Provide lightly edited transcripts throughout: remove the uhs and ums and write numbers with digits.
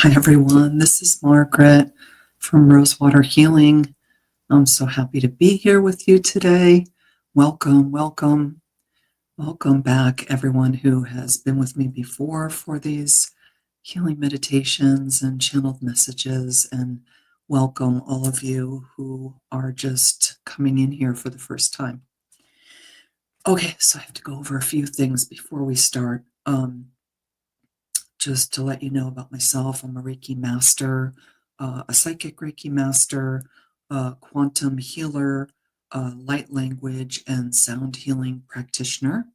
Hi, everyone. This is Margaret from Rosewater Healing. I'm so happy to be here with you today. Welcome, welcome, welcome back, everyone who has been with me before for these healing meditations and channeled messages. And welcome all of you who are just coming in here for the first time. Okay, so I have to go over a few things before we start. Just to let you know about myself, I'm a Reiki master, a psychic Reiki master, a quantum healer, a light language and sound healing practitioner.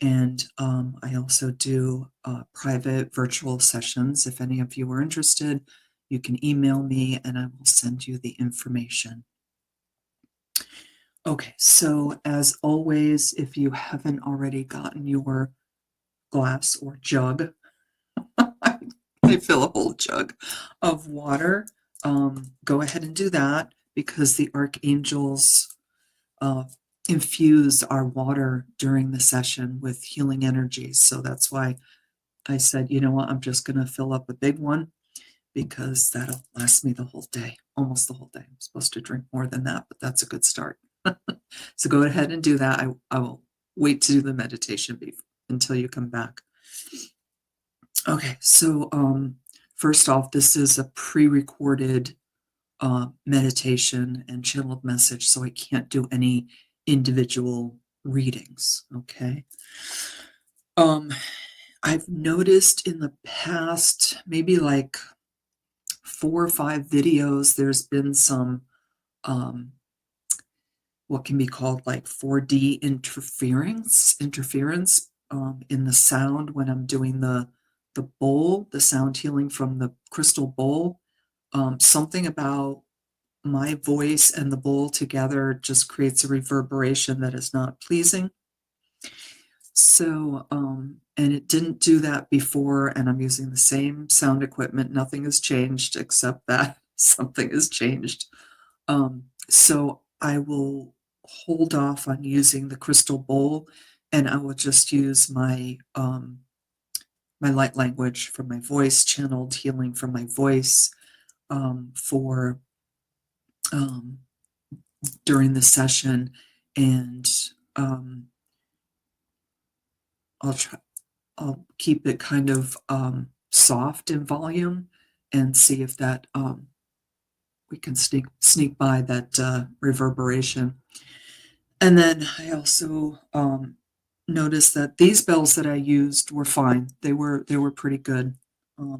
And I also do private virtual sessions. If any of you are interested, you can email me and I will send you the information. Okay, so as always, if you haven't already gotten your glass or jug, I fill a whole jug of water. Go ahead and do that because the archangels infuse our water during the session with healing energies. So that's why I said, you know what, I'm just going to fill up a big one because that'll last me the whole day, almost the whole day. I'm supposed to drink more than that, but that's a good start. So go ahead and do that. I will wait to do the meditation until you come back. Okay, so first off, this is a pre-recorded meditation and channeled message, so I can't do any individual readings, okay? I've noticed in the past, maybe like 4 or 5 videos, there's been some what can be called like 4D interference in the sound when I'm doing the bowl, the sound healing from the crystal bowl. Something about my voice and the bowl together just creates a reverberation that is not pleasing. So, and it didn't do that before, and I'm using the same sound equipment. Nothing has changed except that something has changed. So I will hold off on using the crystal bowl, and I will just use my my light language from my voice, channeled healing from my voice for during the session, and I'll keep it kind of soft in volume and see if that we can sneak by that reverberation. And then I also noticed that these bells that I used were fine. They were pretty good.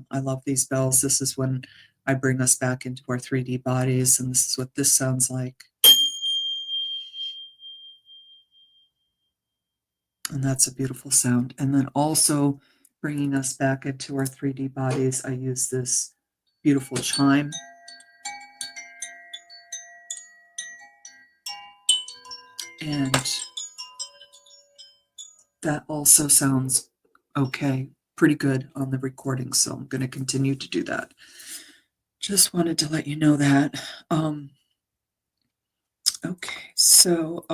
I love these bells. This is when I bring us back into our 3D bodies, and this is what this sounds like. And that's a beautiful sound. And then also bringing us back into our 3D bodies, I use this beautiful chime. And that also sounds okay, pretty good on the recording. So I'm going to continue to do that. Just wanted to let you know that. Okay, so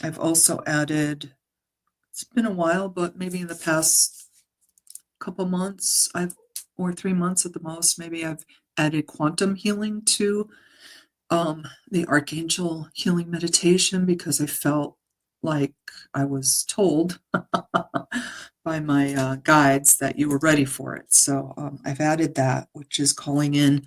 I've also added, it's been a while, but maybe in the past couple months, or 3 months at the most, maybe I've added quantum healing to the Archangel healing meditation because I felt like I was told by my guides that you were ready for it. So I've added that, which is calling in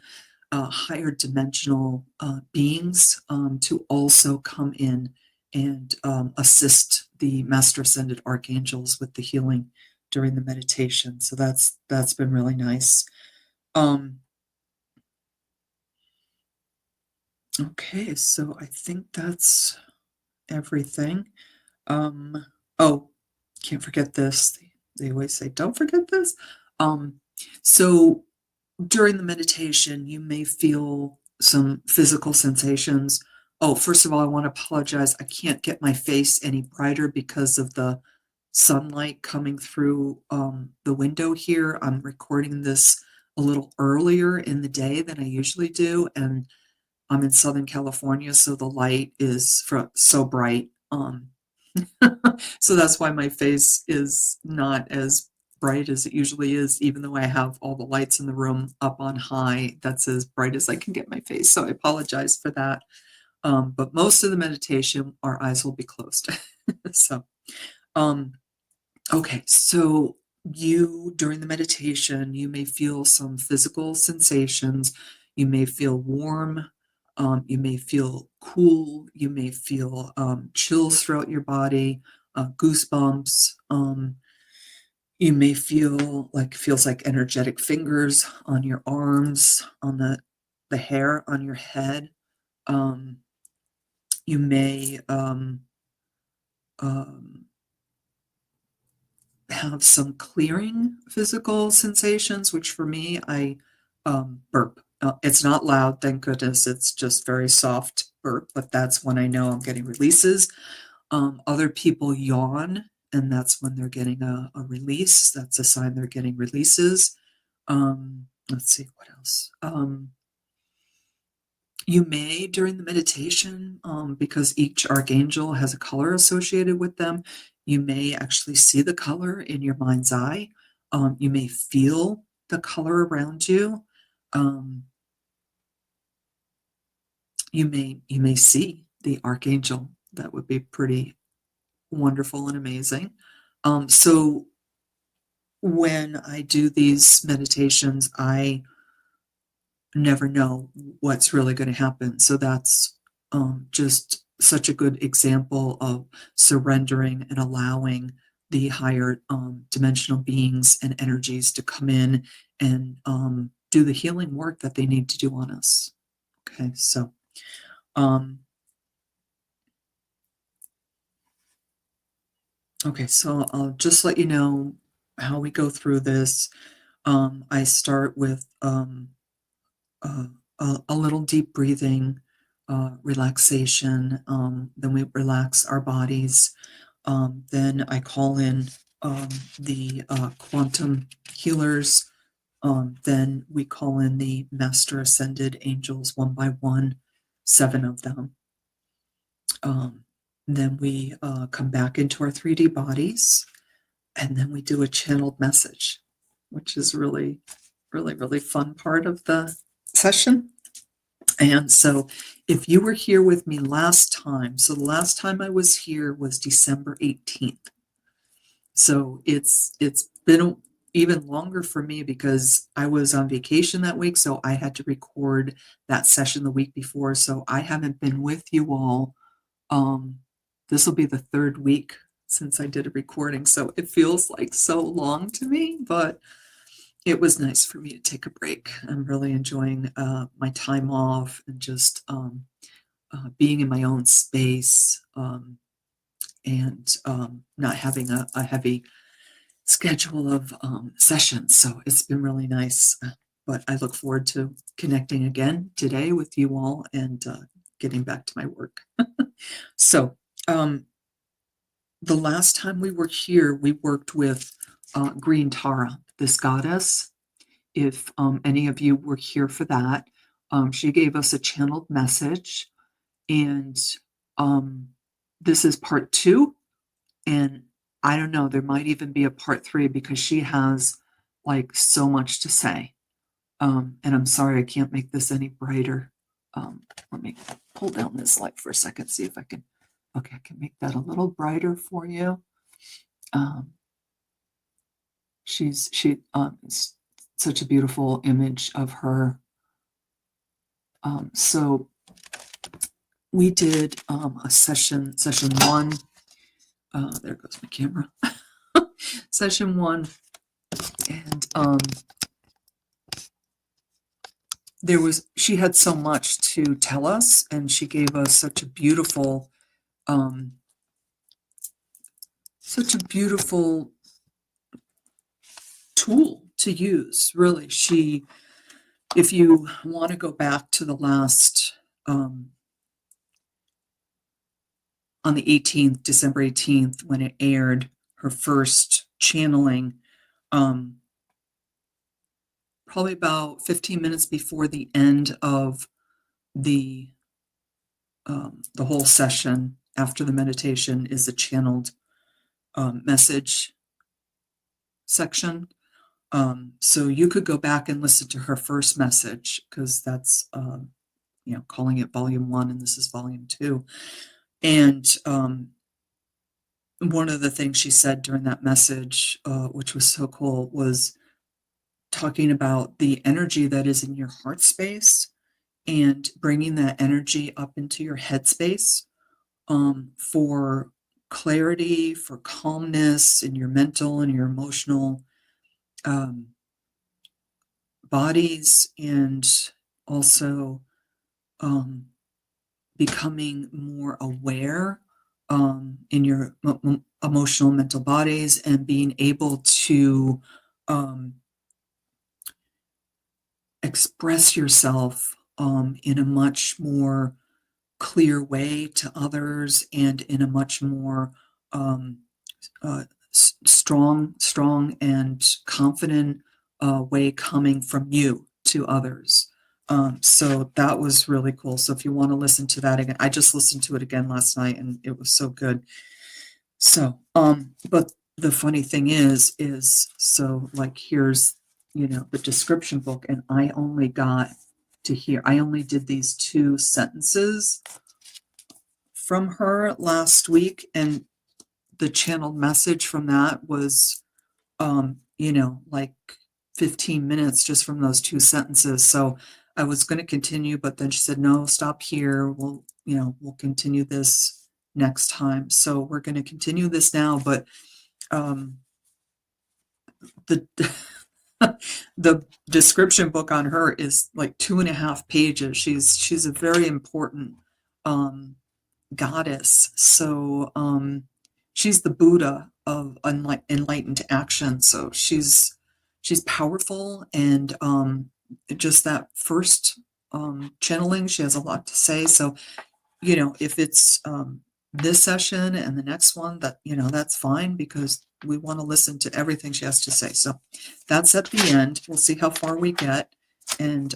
higher dimensional beings to also come in and assist the Master Ascended Archangels with the healing during the meditation. So that's been really nice. Okay, so I think that's everything. Oh, can't forget this. They always say, don't forget this. So during the meditation, you may feel some physical sensations. Oh, first of all, I want to apologize. I can't get my face any brighter because of the sunlight coming through the window here. I'm recording this a little earlier in the day than I usually do, and I'm in Southern California, so the light is so bright. So that's why my face is not as bright as it usually is, even though I have all the lights in the room up on high. That's as bright as I can get my face. So I apologize for that. But most of the meditation, our eyes will be closed. So, um, okay. So during the meditation, you may feel some physical sensations. You may feel warm. You may feel cool. You may feel chills throughout your body, goosebumps. You may feel like feels like energetic fingers on your arms, on the hair on your head. Um, you may um, have some clearing physical sensations, which for me, I burp. It's not loud, thank goodness. It's just very soft burp, but that's when I know I'm getting releases. Other people yawn, and that's when they're getting a release. That's a sign they're getting releases. Let's see what else. You may, during the meditation, because each archangel has a color associated with them, you may actually see the color in your mind's eye. You may feel the color around you. You may see the archangel. That would be pretty wonderful and amazing. So when I do these meditations, I never know what's really going to happen. So that's just such a good example of surrendering and allowing the higher dimensional beings and energies to come in and do the healing work that they need to do on us. Okay, so I'll just let you know how we go through this. I start with uh, a little deep breathing, relaxation. Then we relax our bodies. Then I call in the quantum healers. Then we call in the master ascended angels one by one, 7 of them. Then we come back into our 3D bodies, and then we do a channeled message, which is really, really, really fun part of the session. And so if you were here with me last time, so the last time I was here was December 18th. So it's been even longer for me because I was on vacation that week, so I had to record that session the week before. So I haven't been with you all. This will be the 3rd week since I did a recording, so it feels like so long to me, but it was nice for me to take a break. I'm really enjoying my time off and just being in my own space, and not having a heavy schedule of sessions. So it's been really nice. But I look forward to connecting again today with you all and getting back to my work. So the last time we were here, we worked with Green Tara, this goddess. If any of you were here for that, she gave us a channeled message, and this is part 2. And I don't know, there might even be a part 3 because she has like so much to say. And I'm sorry I can't make this any brighter. Let me pull down this light for a second, see if I can. Okay, I can make that a little brighter for you. She's such a beautiful image of her. So we did a session 1. There goes my camera. Session 1, and she had so much to tell us, and she gave us such a beautiful tool to use. Really, if you want to go back to the last on the 18th, December 18th, when it aired, her first channeling, probably about 15 minutes before the end of the whole session, after the meditation, is a channeled message. section. So you could go back and listen to her first message, because that's, calling it volume 1, and this is volume 2. And one of the things she said during that message, which was so cool, was talking about the energy that is in your heart space and bringing that energy up into your head space, for clarity, for calmness in your mental and your emotional bodies, and also becoming more aware in your emotional mental bodies, and being able to express yourself in a much more clear way to others, and in a much more strong and confident way coming from you to others. So that was really cool. So if you want to listen to that again, I just listened to it again last night, and it was so good. So, but the funny thing is so, like, here's, the description book, and I only did these 2 sentences from her last week, and the channeled message from that was, like 15 minutes just from those 2 sentences. So I was going to continue, but then she said, no, stop here. We'll continue this next time. So we're going to continue this now, but the the description book on her is like 2.5 pages. She's a very important goddess. So she's the Buddha of enlightened action. So she's powerful, and just that first channeling, she has a lot to say. So if it's this session and the next one, that's fine, because we want to listen to everything she has to say. So that's at the end. We'll see how far we get. And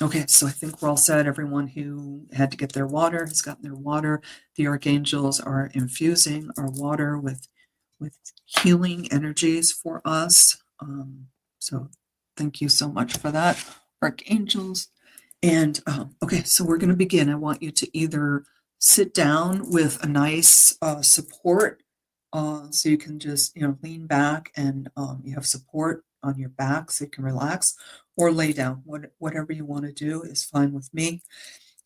okay, so I think we're all set. Everyone who had to get their water has gotten their water. The archangels are infusing our water with healing energies for us. So thank you so much for that, archangels. And okay, so we're going to begin. I want you to either sit down with a nice support, so you can just lean back, and you have support on your back so you can relax, or lay down. Whatever you want to do is fine with me.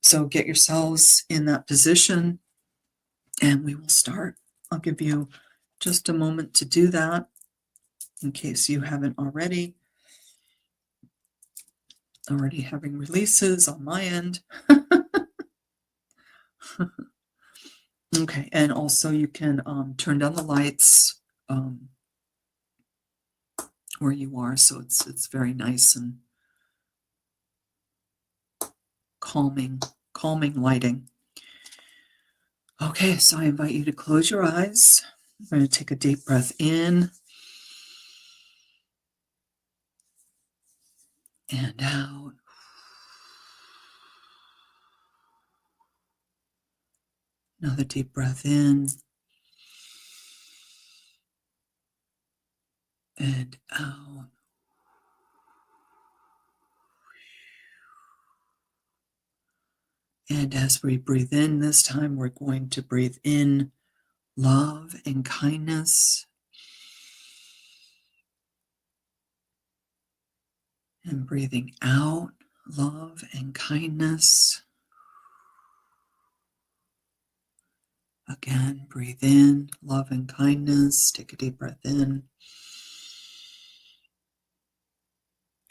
So get yourselves in that position, and we will start. I'll give you just a moment to do that, in case you haven't already having releases on my end. Okay, and also you can turn down the lights where you are, so it's very nice and calming lighting. Okay, so I invite you to close your eyes. I'm going to take a deep breath in and out. Another deep breath in and out. And as we breathe in this time, we're going to breathe in love and kindness. And breathing out love and kindness. Again, breathe in love and kindness. Take a deep breath in.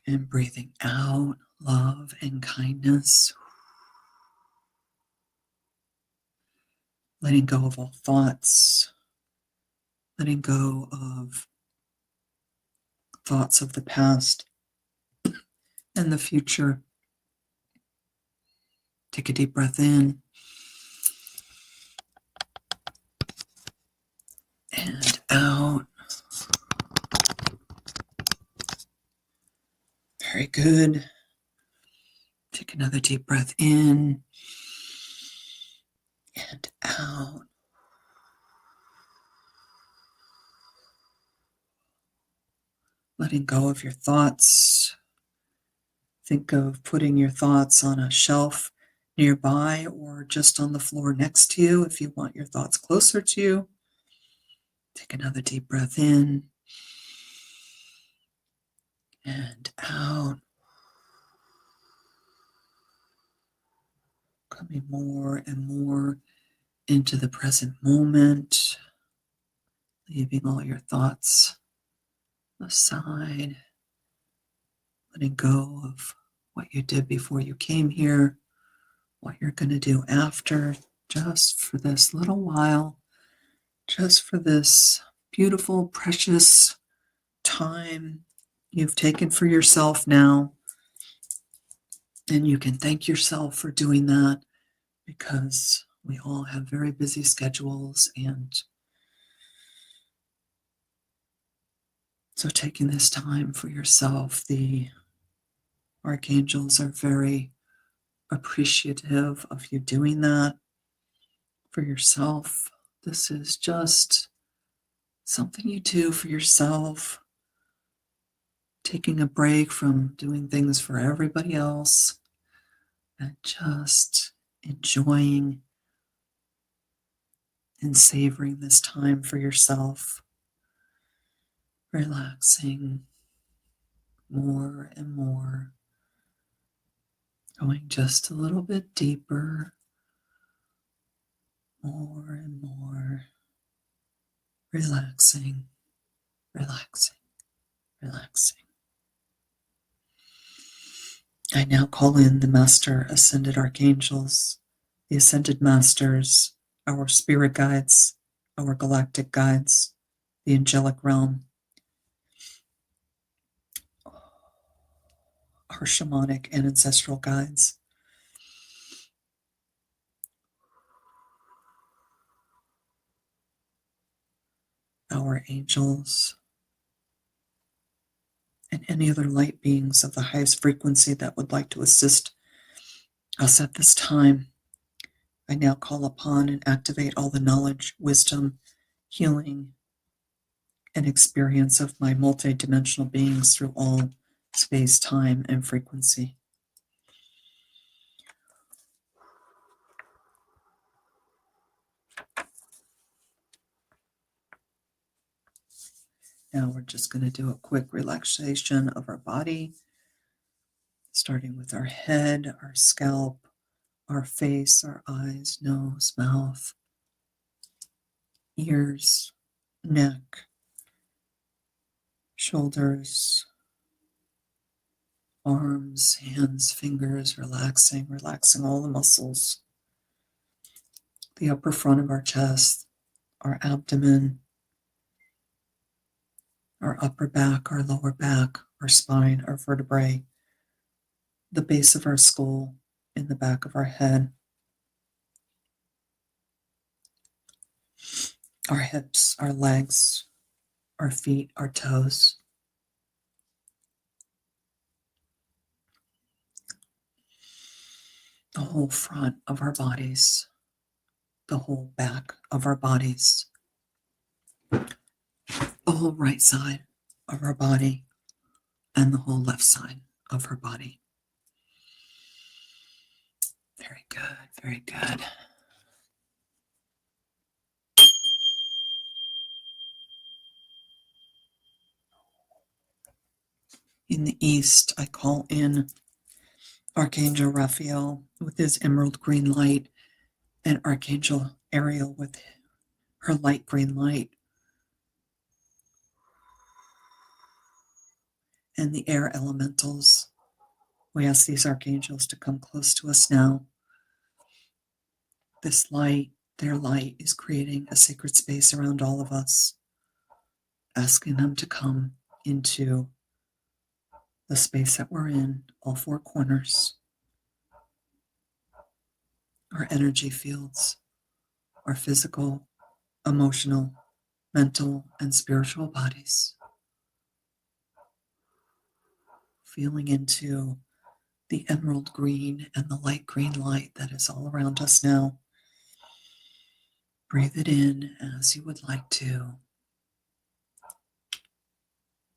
And breathing out love and kindness. Letting go of all thoughts. Letting go of thoughts of the past and the future. Take a deep breath in. And out. Very good. Take another deep breath in and out. letting go of your thoughts. Think of putting your thoughts on a shelf nearby or just on the floor next to you if you want your thoughts closer to you. Take another deep breath in and out. Coming more and more into the present moment, leaving all your thoughts aside, letting go of what you did before you came here, what you're going to do after, just for this little while, just for this beautiful, precious time you've taken for yourself now. And you can thank yourself for doing that, because we all have very busy schedules. And so taking this time for yourself, the archangels are very appreciative of you doing that for yourself. This is just something you do for yourself, taking a break from doing things for everybody else and just enjoying and savoring this time for yourself, relaxing more and more, going just a little bit deeper, more and more, relaxing, relaxing, relaxing. I now call in the Master Ascended Archangels, the Ascended Masters, our spirit guides, our galactic guides, the angelic realm, our shamanic and ancestral guides. Our angels, and any other light beings of the highest frequency that would like to assist us at this time. I now call upon and activate all the knowledge, wisdom, healing, and experience of my multidimensional beings through all space, time, and frequency. Now we're just going to do a quick relaxation of our body, starting with our head, our scalp, our face, our eyes, nose, mouth, ears, neck, shoulders, arms, hands, fingers, relaxing all the muscles, the upper front of our chest, our abdomen, our upper back, our lower back, our spine, our vertebrae, the base of our skull, in the back of our head, our hips, our legs, our feet, our toes, the whole front of our bodies, the whole back of our bodies, the whole right side of our body, and the whole left side of our body. Very good, very good. In the east, I call in Archangel Raphael with his emerald green light, and Archangel Ariel with her light green light, and the air elementals. We ask these archangels to come close to us now. This light, their light, is creating a sacred space around all of us, asking them to come into the space that we're in, all four corners, our energy fields, our physical, emotional, mental, and spiritual bodies. Feeling into the emerald green and the light green light that is all around us now. Breathe it in as you would like to.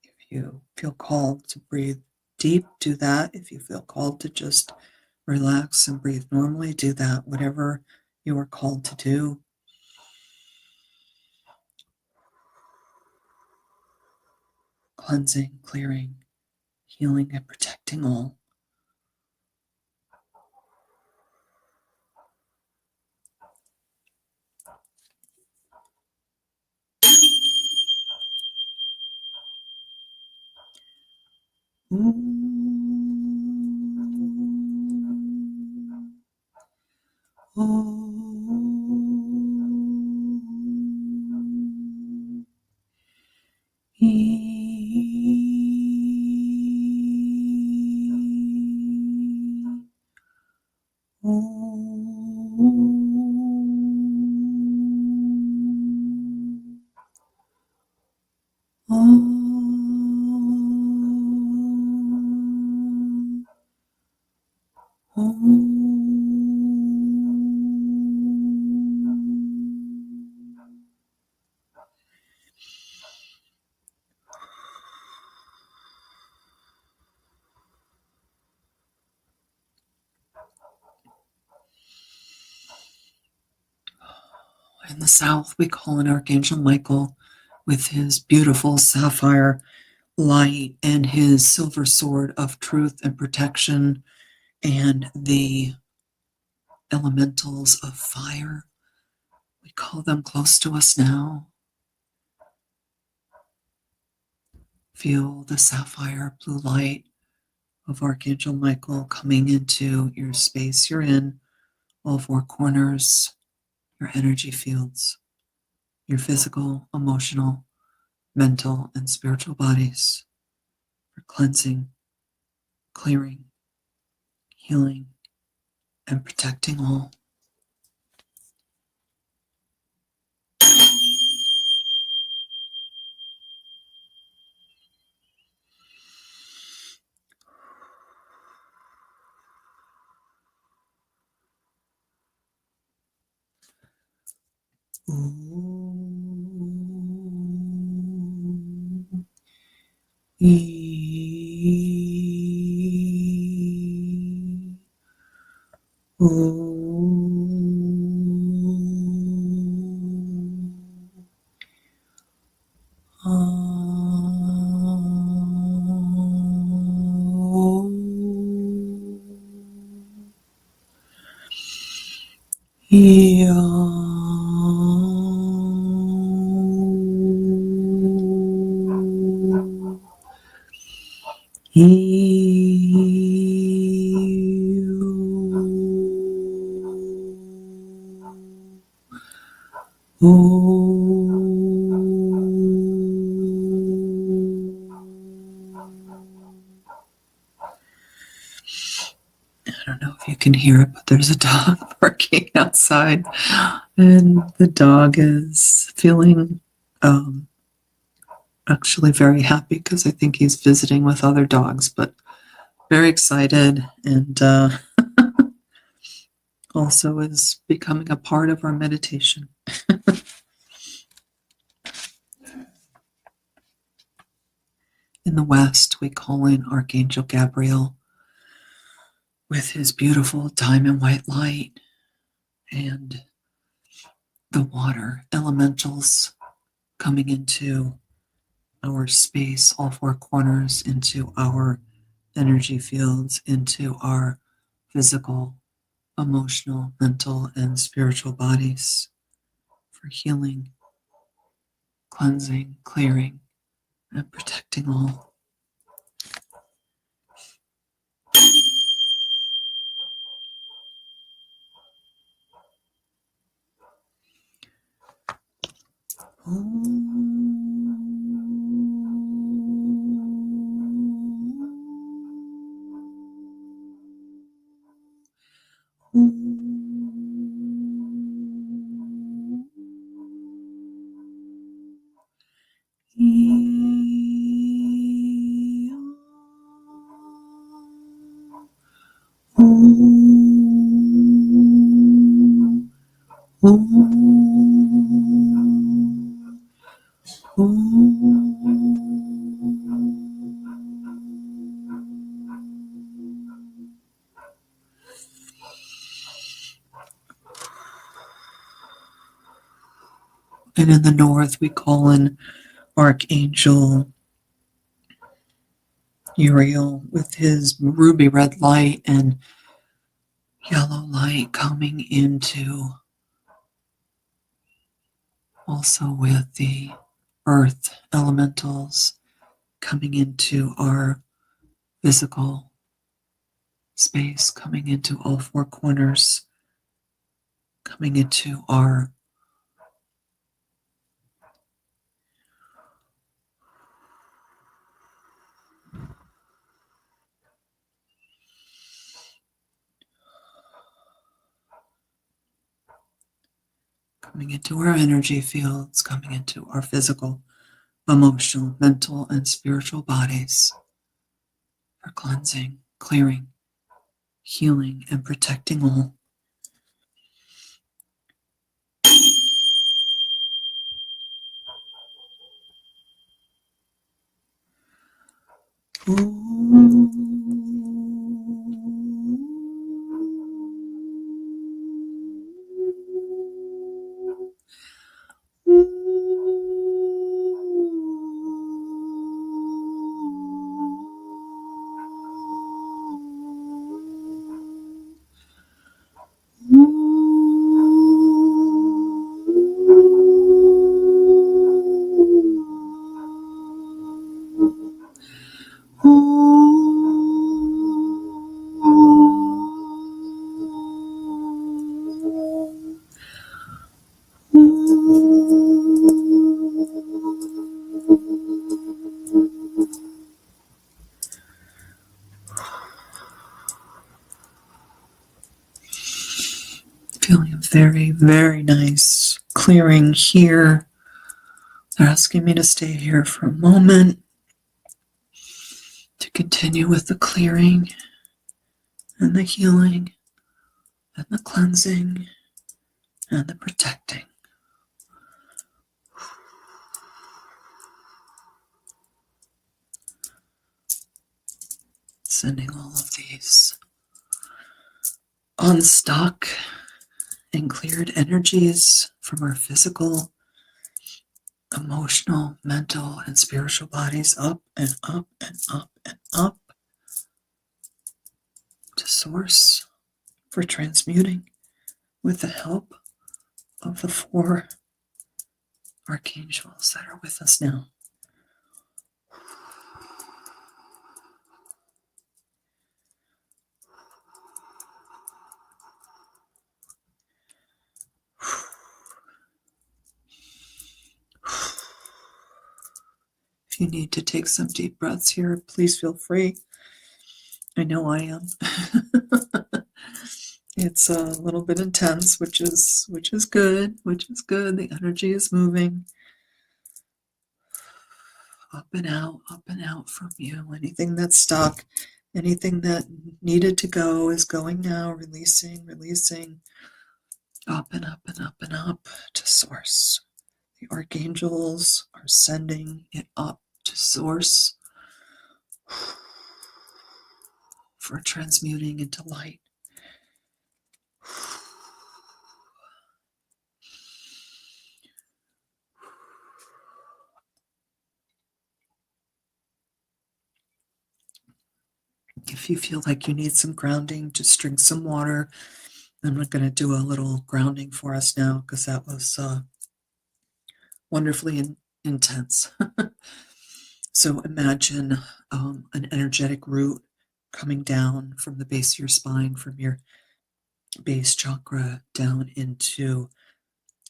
If you feel called to breathe deep, do that. If you feel called to just relax and breathe normally, do that. Whatever you are called to do. Cleansing, clearing, healing, and protecting all. In the south, we call in Archangel Michael with his beautiful sapphire light and his silver sword of truth and protection, and the elementals of fire. We call them close to us now. Feel the sapphire blue light of Archangel Michael coming into your space you're in, all four corners, your energy fields, your physical, emotional, mental, and spiritual bodies, for cleansing, clearing, healing, and protecting all. I don't know if you can hear it, but there's a dog barking outside, and the dog is feeling actually very happy because I think he's visiting with other dogs, but very excited, and also is becoming a part of our meditation. In the West, we call in Archangel Gabriel with his beautiful diamond white light and the water elementals coming into our space, all four corners, into our energy fields, into our physical, emotional, mental, and spiritual bodies for healing, cleansing, clearing, and protecting all. And in the north, we call in Archangel Uriel with his ruby red light and yellow light coming into, also with the earth elementals coming into our physical space, coming into all four corners, coming into our energy fields, coming into our physical, emotional, mental, and spiritual bodies for cleansing, clearing, healing, and protecting all. Feeling very, very nice clearing here. They're asking me to stay here for a moment to continue with the clearing and the healing and the cleansing and the protecting. Sending all of these unstuck and cleared energies from our physical, emotional, mental, and spiritual bodies up and up and up and up to source for transmuting with the help of the four archangels that are with us now. If you need to take some deep breaths here, please feel free. I know I am. It's a little bit intense, which is good, The energy is moving up and out from you. Anything that's stuck, anything that needed to go is going now, releasing, up and up and up and up to source. The archangels are sending it up to source for transmuting into light. If you feel like you need some grounding, just drink some water. I'm not going to do a little grounding for us now because that was wonderfully intense. So imagine an energetic root coming down from the base of your spine, from your base chakra down into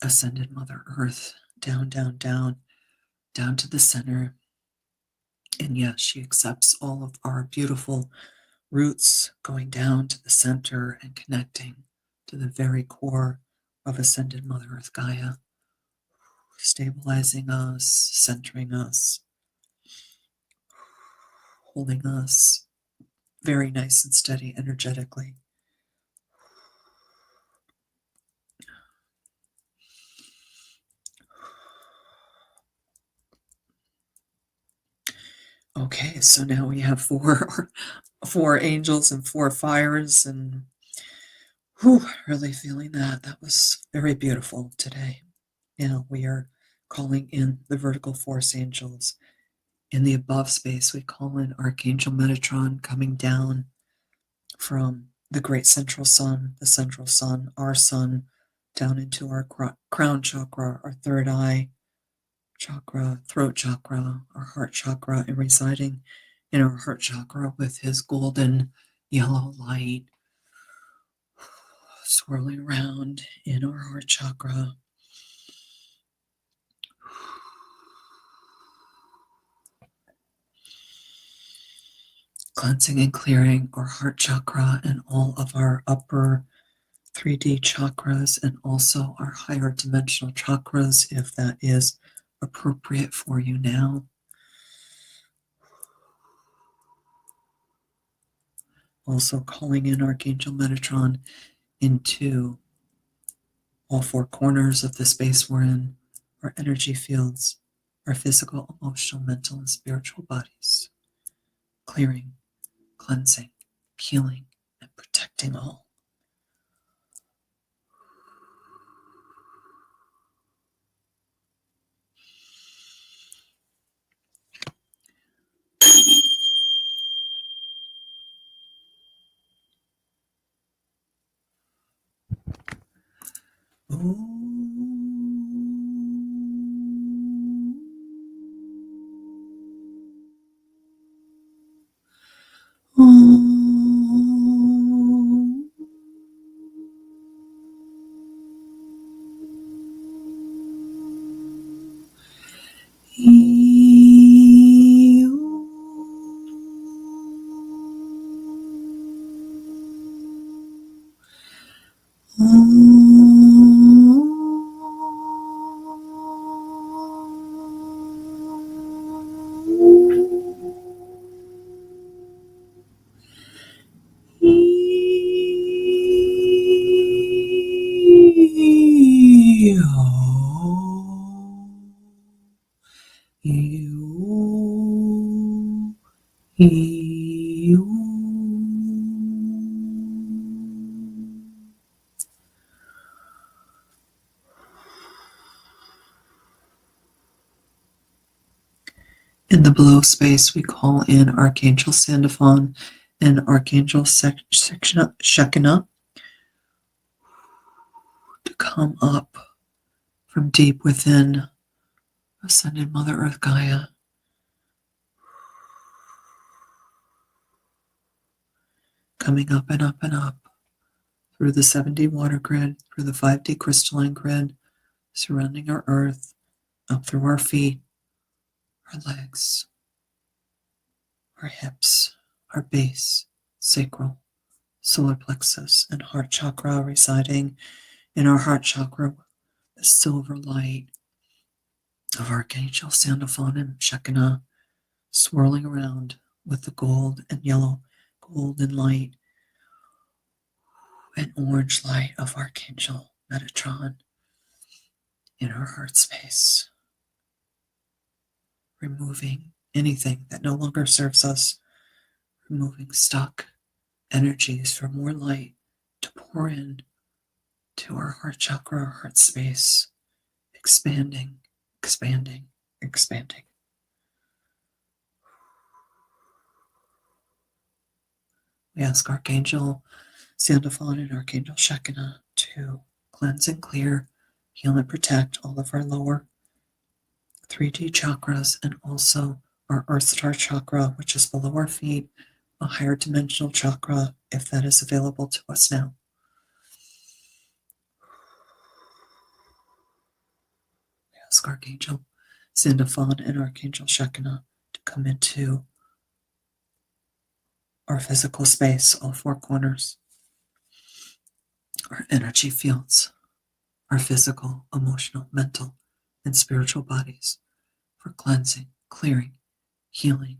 Ascended Mother Earth, down to the center. And yes, she accepts all of our beautiful roots going down to the center and connecting to the very core of Ascended Mother Earth Gaia, stabilizing us, centering us, holding us very nice and steady energetically. Okay, so now we have four angels and four fires, and really feeling that. That was very beautiful today. Now we are calling in the vertical force angels. In the above space, we call in Archangel Metatron coming down from the great central sun, the central sun, our sun, down into our crown chakra, our third eye chakra, throat chakra, our heart chakra, and residing in our heart chakra with his golden yellow light swirling around in our heart chakra. Cleansing and clearing our heart chakra and all of our upper 3D chakras and also our higher dimensional chakras, if that is appropriate for you now. Also calling in Archangel Metatron into all four corners of the space we're in, our energy fields, our physical, emotional, mental, and spiritual bodies. Clearing, cleansing, healing, and protecting all. In the below space, we call in Archangel Sandalphon and Archangel Shekinah to come up from deep within Ascended Mother Earth Gaia. Coming up and up and up through the 7D water grid, through the 5D crystalline grid, surrounding our earth, up through our feet, our legs, our hips, our base, sacral, solar plexus, and heart chakra, residing in our heart chakra, the silver light of Archangel Sandalphon and Shekinah, swirling around with the gold and yellow, golden light and orange light of Archangel Metatron in our heart space, removing anything that no longer serves us, removing stuck energies for more light to pour in to our heart chakra, our heart space, expanding, expanding, expanding. We ask Archangel Sandalphon and Archangel Shekinah to cleanse and clear, heal and protect all of our lower 3D chakras and also our Earth Star chakra, which is below our feet, a higher dimensional chakra, if that is available to us now. We ask Archangel Sandalphon and Archangel Shekinah to come into our physical space, all four corners, our energy fields, our physical, emotional, mental, and spiritual bodies for cleansing, clearing, healing,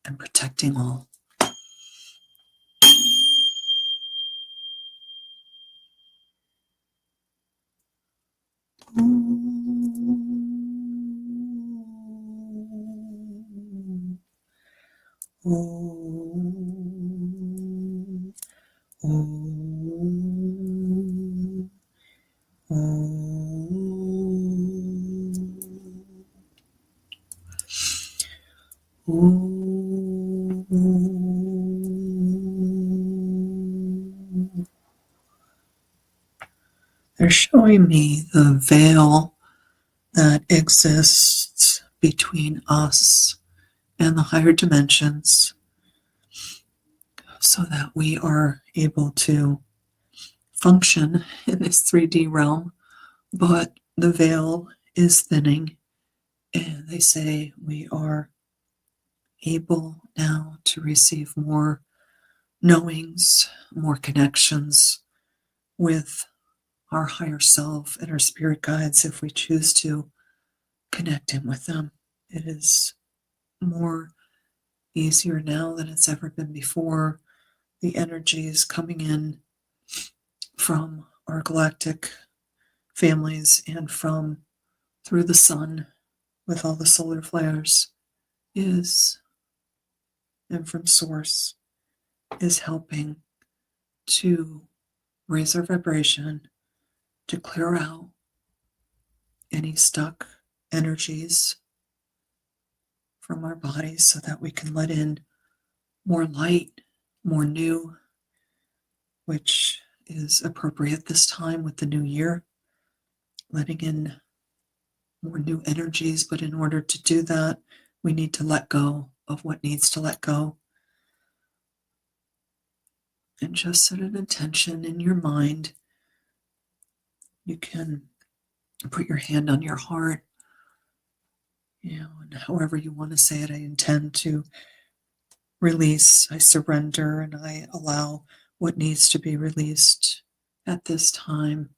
and protecting all. Ooh. They're showing me the veil that exists between us and the higher dimensions so that we are able to function in this 3D realm. But the veil is thinning, and they say we are able now to receive more knowings, more connections with our higher self and our spirit guides if we choose to connect in with them. It is more easier now than it's ever been before. The energy is coming in from our galactic families and from through the sun with all the solar flares is, and from source, is helping to raise our vibration, to clear out any stuck energies from our bodies so that we can let in more light, more new, which is appropriate this time with the new year, letting in more new energies. But in order to do that, we need to let go of what needs to let go. And just set an intention in your mind. You can put your hand on your heart, and however you want to say it. I intend to release, I surrender, and I allow what needs to be released at this time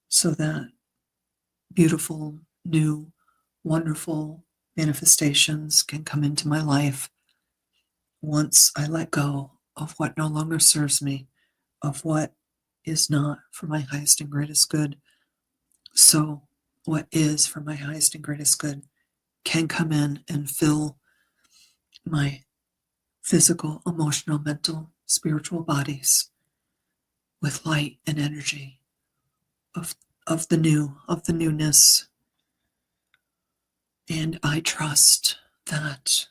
so that beautiful, new, wonderful manifestations can come into my life once I let go of what no longer serves me, of what is not for my highest and greatest good. So what is for my highest and greatest good can come in and fill my physical, emotional, mental, spiritual bodies with light and energy of the new, of the newness. And I trust that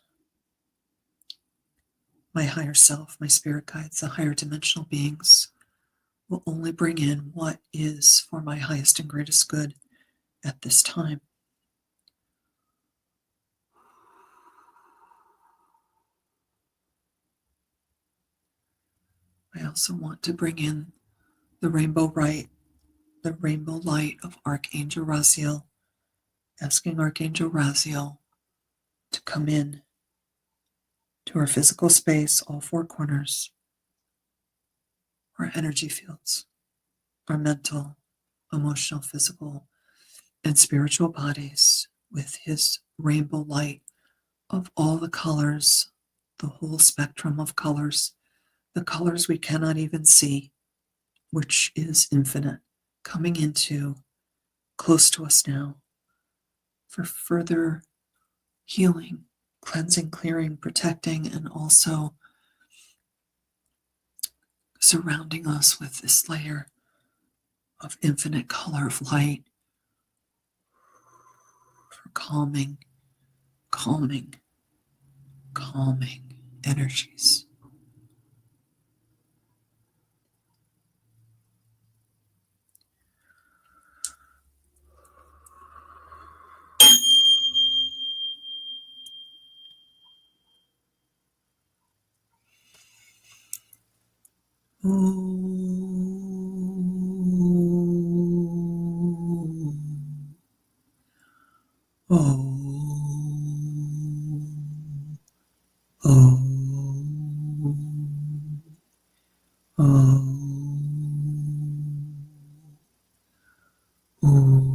my higher self, my spirit guides, the higher dimensional beings will only bring in what is for my highest and greatest good at this time. I also want to bring in the rainbow light of Archangel Raziel, asking Archangel Raziel to come in to our physical space, all four corners, our energy fields, our mental, emotional, physical, and spiritual bodies with his rainbow light of all the colors, the whole spectrum of colors, the colors we cannot even see, which is infinite, coming into close to us now for further healing, cleansing, clearing, protecting, and also surrounding us with this layer of infinite color of light for calming, calming, calming energies. Ooh. Oh. Oh. Oh. Oh.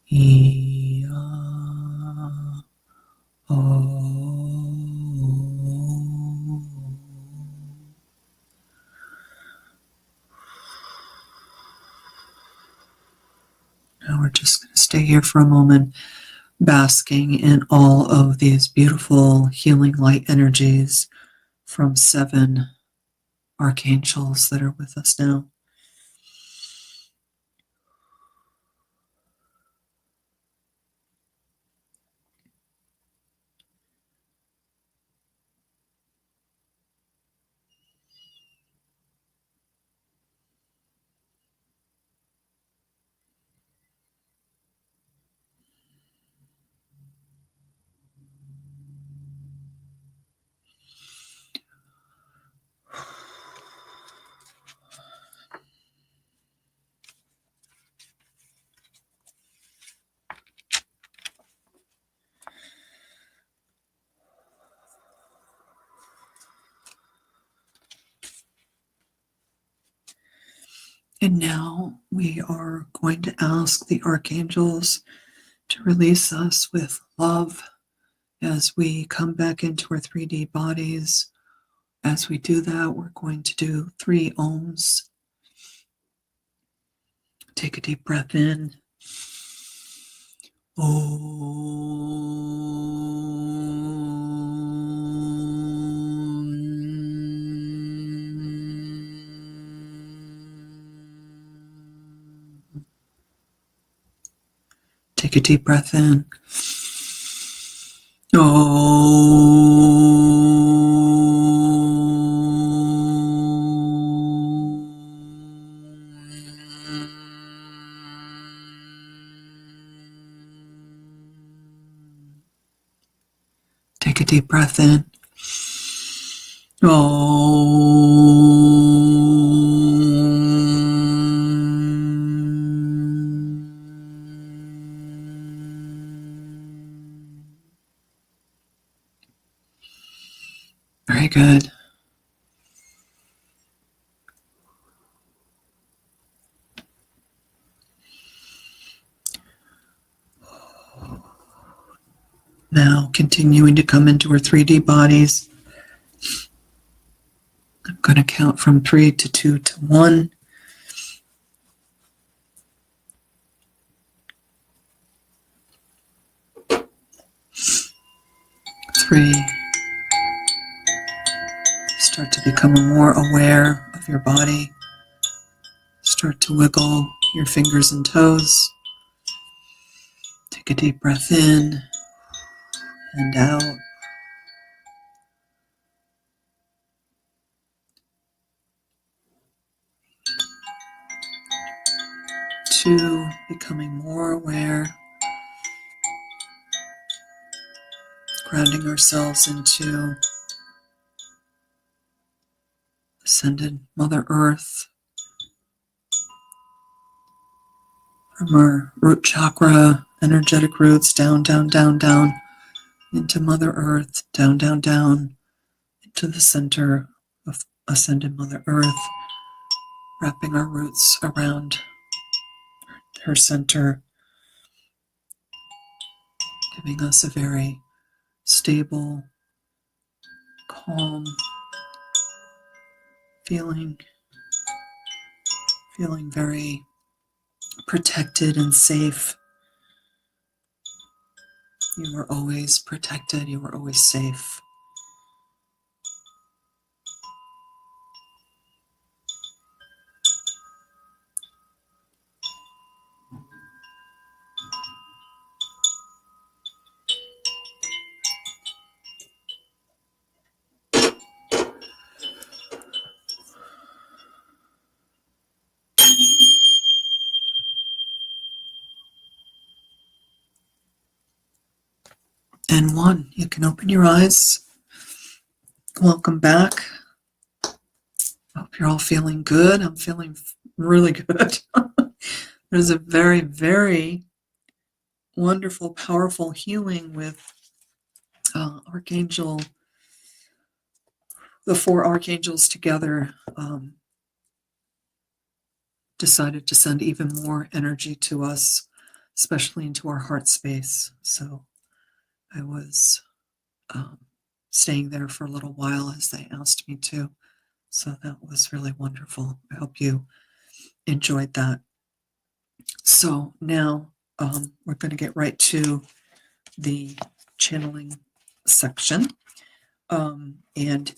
Yeah. Oh. Now we're just going to stay here for a moment, basking in all of these beautiful healing light energies from 7 archangels that are with us now. And now we are going to ask the archangels to release us with love as we come back into our 3D bodies. As we do that, we're going to do 3 ohms. Take a deep breath in. Take a deep breath in. Take a deep breath in. Very good. Now continuing to come into our 3D bodies. I'm going to count from 3 to 2 to 1. 3. Start to become more aware of your body. Start to wiggle your fingers and toes. Take a deep breath in and out. 2, becoming more aware. Grounding ourselves into Ascended Mother Earth. From our root chakra, energetic roots, down, down, down, down, into Mother Earth, down, down, down, into the center of Ascended Mother Earth, wrapping our roots around her center, giving us a very stable, calm feeling very protected and safe. You are always protected, you are always safe. And 1, you can open your eyes. Welcome back. Hope you're all feeling good. I'm feeling really good. There's a very, very wonderful, powerful healing with Archangel, the 4 archangels together decided to send even more energy to us, especially into our heart space. So I was staying there for a little while as they asked me to. So that was really wonderful. I hope you enjoyed that. So now we're going to get right to the channeling section. And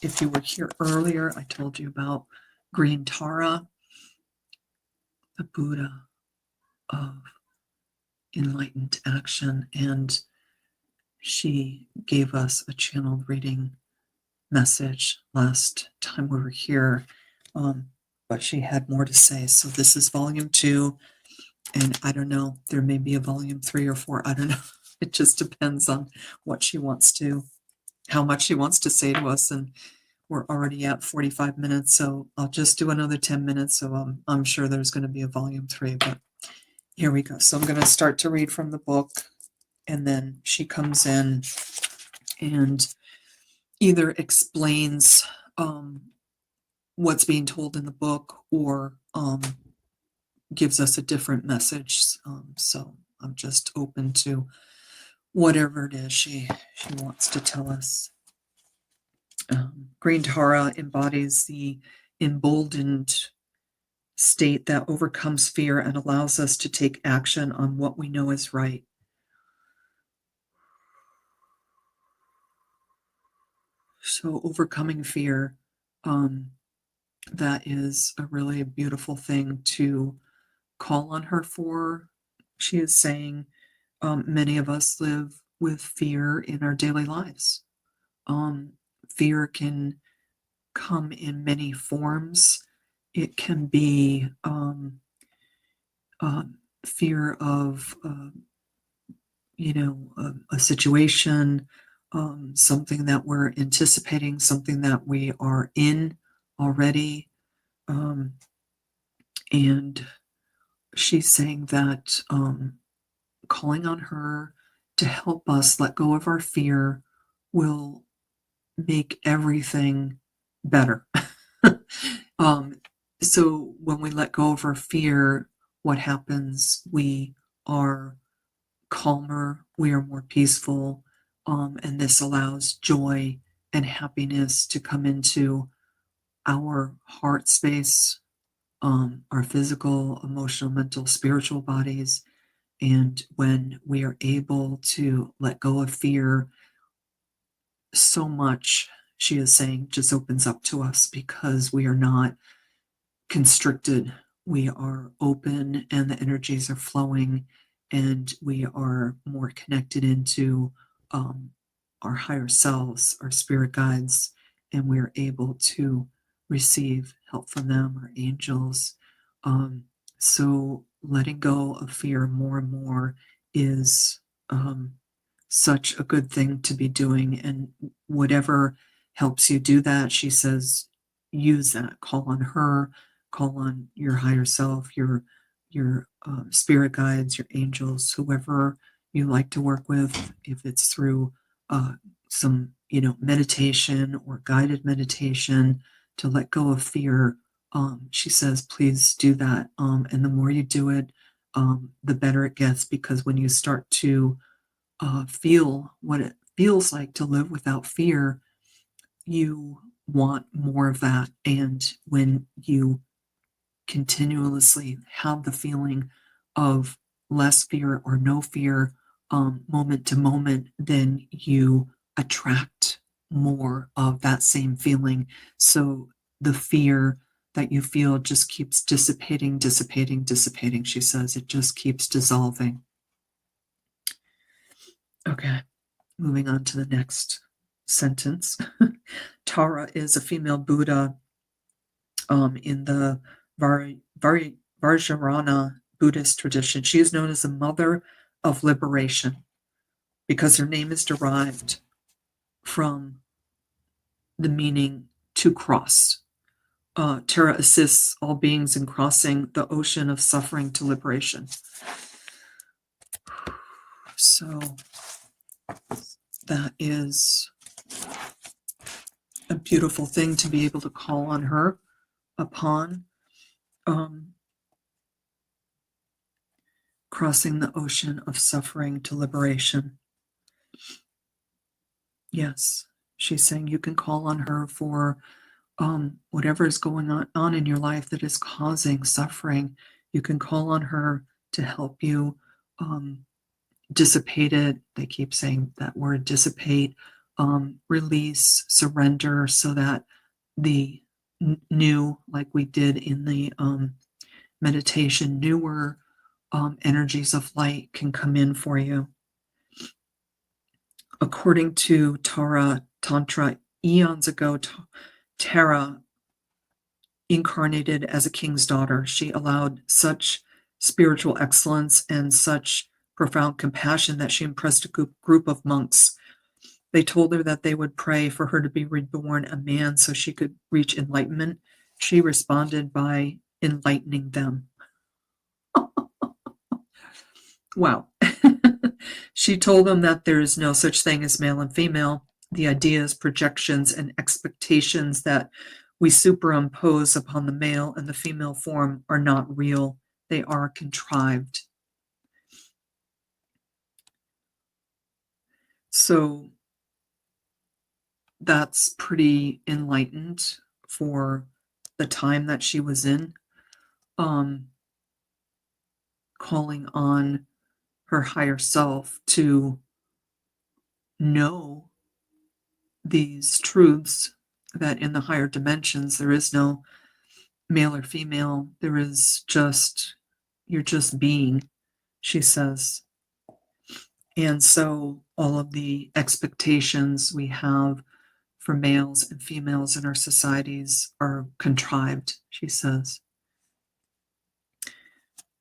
if you were here earlier, I told you about Green Tara, the Buddha of enlightened action, and she gave us a channeled reading message last time we were here, but she had more to say. So this is volume 2, and I don't know, there may be a volume 3 or 4, I don't know. It just depends on what she wants to, how much she wants to say to us, and we're already at 45 minutes, so I'll just do another 10 minutes, so I'm sure there's going to be a volume 3, but here we go. So I'm going to start to read from the book, and then she comes in and either explains what's being told in the book, or gives us a different message. So I'm just open to whatever it is she wants to tell us. Green Tara embodies the emboldened state that overcomes fear and allows us to take action on what we know is right. So overcoming fear, that is a really beautiful thing to call on her for. She is saying many of us live with fear in our daily lives. Fear can come in many forms. It can be fear of, a situation, something that we're anticipating, something that we are in already. And she's saying that calling on her to help us let go of our fear will make everything better. So when we let go of our fear, what happens? We are calmer, we are more peaceful, and this allows joy and happiness to come into our heart space, our physical, emotional, mental, spiritual bodies. And when we are able to let go of fear, so much, she is saying, just opens up to us because we are not constricted. We are open and the energies are flowing, and we are more connected into our higher selves, our spirit guides, and we're able to receive help from them, our angels. So letting go of fear more and more is such a good thing to be doing. And whatever helps you do that, she says, use that. Call on her, call on your higher self, your spirit guides, your angels, whoever you like to work with. If it's through some meditation or guided meditation to let go of fear, she says, please do that. And the more you do it, the better it gets, because when you start to feel what it feels like to live without fear, you want more of that. And when you continuously have the feeling of less fear or no fear, moment to moment, then you attract more of that same feeling. So the fear that you feel just keeps dissipating, dissipating, dissipating. She says it just keeps dissolving. Okay, moving on to the next sentence. Tara is a female Buddha in the Vajrayana Buddhist tradition. She is known as the mother of liberation because her name is derived from the meaning to cross. Tara assists all beings in crossing the ocean of suffering to liberation. So that is a beautiful thing to be able to call on her upon crossing the ocean of suffering to liberation. Yes, she's saying you can call on her for whatever is going on in your life that is causing suffering. You can call on her to help you dissipate it. They keep saying that word, dissipate, release, surrender, so that the new, like we did in the meditation, newer energies of light can come in for you. According to Tara Tantra, eons ago, Tara incarnated as a king's daughter. She allowed such spiritual excellence and such profound compassion that she impressed a group of monks. They told her that they would pray for her to be reborn a man so she could reach enlightenment. She responded by enlightening them. Wow. She told them that there is no such thing as male and female. The ideas, projections, and expectations that we superimpose upon the male and the female form are not real. They are contrived. So that's pretty enlightened for the time that she was in, calling on her higher self to know these truths, that in the higher dimensions there is no male or female, there is just, you're just being, she says. And so all of the expectations we have for males and females in our societies are contrived, she says.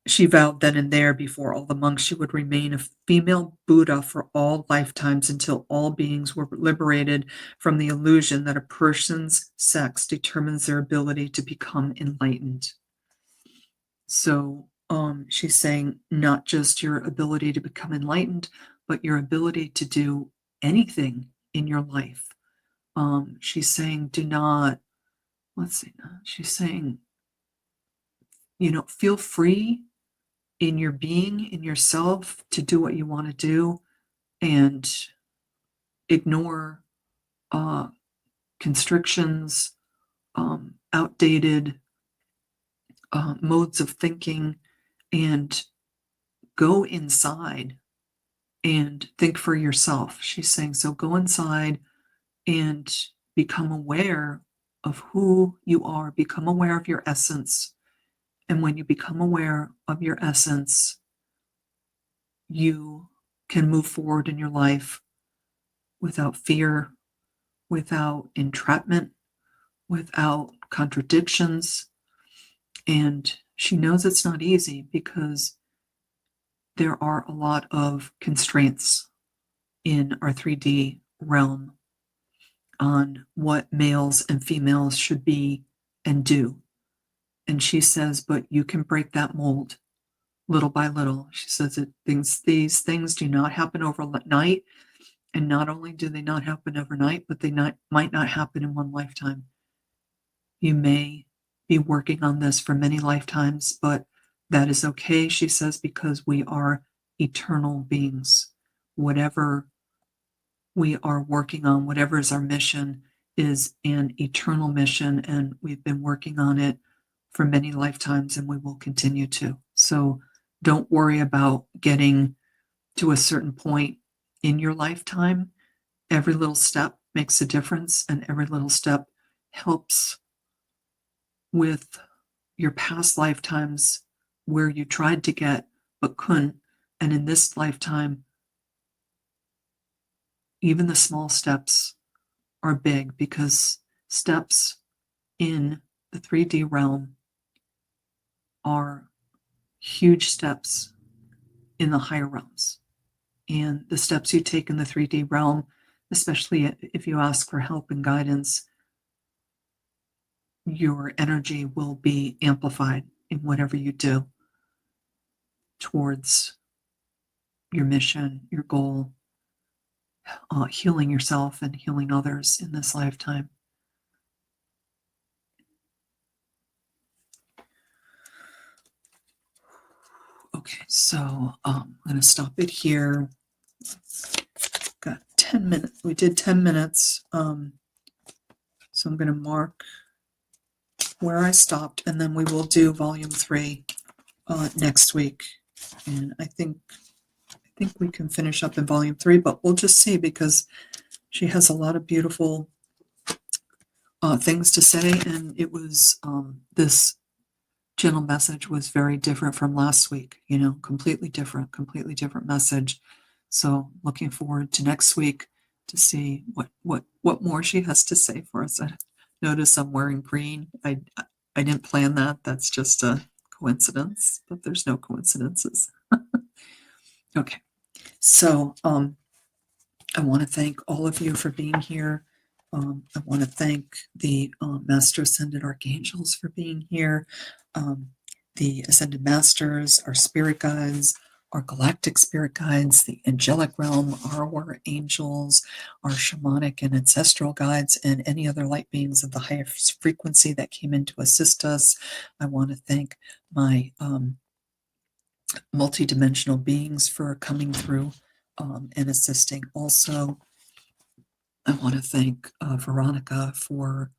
She vowed then and there before all the monks she would remain a female Buddha for all lifetimes until all beings were liberated from the illusion that a person's sex determines their ability to become enlightened. So she's saying not just your ability to become enlightened, but your ability to do anything in your life. She's saying do not, she's saying, feel free in your being, in yourself, to do what you want to do, and ignore constrictions, outdated modes of thinking, and go inside and think for yourself. She's saying, so go inside and become aware of who you are, become aware of your essence. And when you become aware of your essence, you can move forward in your life without fear, without entrapment, without contradictions. And she knows it's not easy because there are a lot of constraints in our 3D realm on what males and females should be and do. And she says, but you can break that mold little by little. She says that these things do not happen overnight. And not only do they not happen overnight, but they might not happen in one lifetime. You may be working on this for many lifetimes, but that is okay, she says, because we are eternal beings. Whatever we are working on, whatever is our mission, is an eternal mission, and we've been working on it for many lifetimes, and we will continue to. So don't worry about getting to a certain point in your lifetime. Every little step makes a difference, and every little step helps with your past lifetimes where you tried to get but couldn't. And in this lifetime, even the small steps are big, because steps in the 3D realm are huge steps in the higher realms. And the steps you take in the 3D realm, especially if you ask for help and guidance, your energy will be amplified in whatever you do towards your mission, your goal, healing yourself and healing others in this lifetime. Okay, so I'm going to stop it here. Got 10 minutes. We did 10 minutes. So I'm going to mark where I stopped, and then we will do volume 3 next week. And I think we can finish up in volume 3, but we'll just see, because she has a lot of beautiful things to say, and it was this gentle message was very different from last week, completely different message. So looking forward to next week to see what more she has to say for us. I notice I'm wearing green. I didn't plan that. That's just a coincidence, but there's no coincidences. Okay. So I want to thank all of you for being here. I want to thank the Master Ascended Archangels for being here, the Ascended Masters, our spirit guides, our galactic spirit guides, the angelic realm, our angels, our shamanic and ancestral guides, and any other light beings of the highest frequency that came in to assist us. I want to thank my multidimensional beings for coming through and assisting. Also, I want to thank Veronica for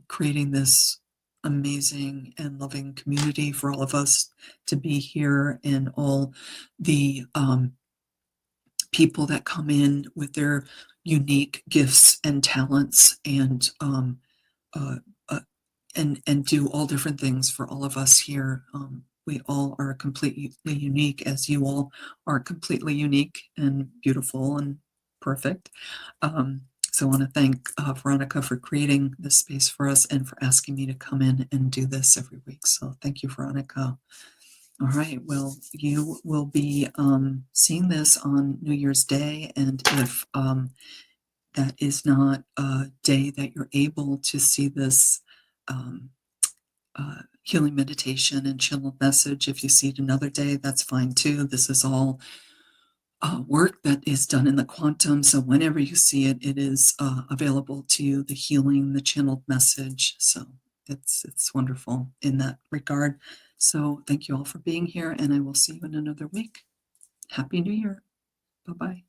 creating this amazing and loving community for all of us to be here, and all the people that come in with their unique gifts and talents, uh, uh, and do all different things for all of us here. We all are completely unique, as you all are completely unique and beautiful and perfect. So I want to thank Veronica for creating this space for us and for asking me to come in and do this every week. So thank you, Veronica. All right, well, you will be seeing this on New Year's Day, and if that is not a day that you're able to see this um, healing meditation and channeled message, if you see it another day, that's fine too. This is all work that is done in the quantum, so whenever you see it, it is available to you, the healing, the channeled message. So it's wonderful in that regard. So thank you all for being here, and I will see you in another week. Happy New Year. Bye-bye.